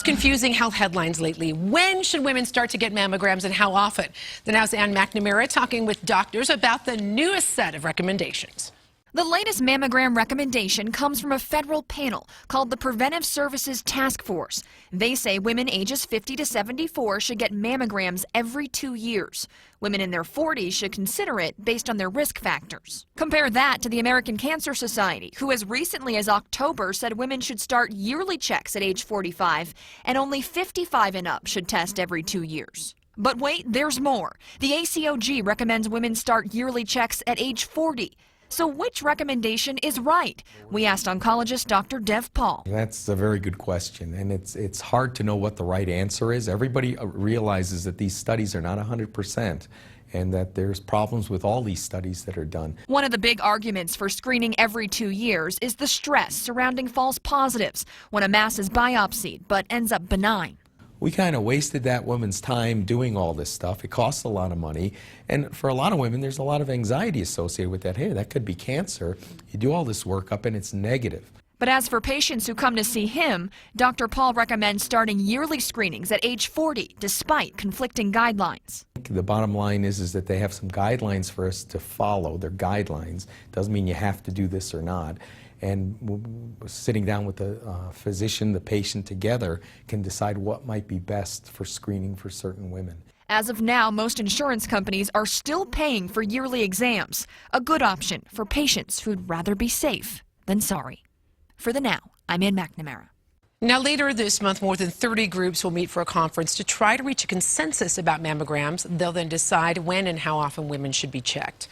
confusing health headlines lately. When should women start to get mammograms and how often? The Now's Anne McNamara talking with doctors about the newest set of recommendations. The latest mammogram recommendation comes from a federal panel called the Preventive Services Task Force. They say women ages 50 to 74 should get mammograms every 2 years. Women in their 40s should consider it based on their risk factors. Compare that to the American Cancer Society, who as recently as October said women should start yearly checks at age 45 and only 55 and up should test every 2 years. But wait, there's more. The ACOG recommends women start yearly checks at age 40. So which recommendation is right? We asked oncologist Dr. Dev Paul. That's a very good question, and it's hard to know what the right answer is. Everybody realizes that these studies are not 100%, and that there's problems with all these studies that are done. One of the big arguments for screening every 2 years is the stress surrounding false positives when a mass is biopsied but ends up benign. We kind of wasted that woman's time doing all this stuff. It costs a lot of money. And for a lot of women, there's a lot of anxiety associated with that. Hey, that could be cancer. You do all this workup and it's negative. But as for patients who come to see him, Dr. Paul recommends starting yearly screenings at age 40, despite conflicting guidelines. The bottom line is that they have some guidelines for us to follow. They're guidelines. Doesn't mean you have to do this or not. And sitting down with the physician, the patient together can decide what might be best for screening for certain women. As of now, most insurance companies are still paying for yearly exams, a good option for patients who'd rather be safe than sorry. For the Now, I'm Anne McNamara. Now, later this month, more than 30 groups will meet for a conference to try to reach a consensus about mammograms. They'll then decide when and how often women should be checked.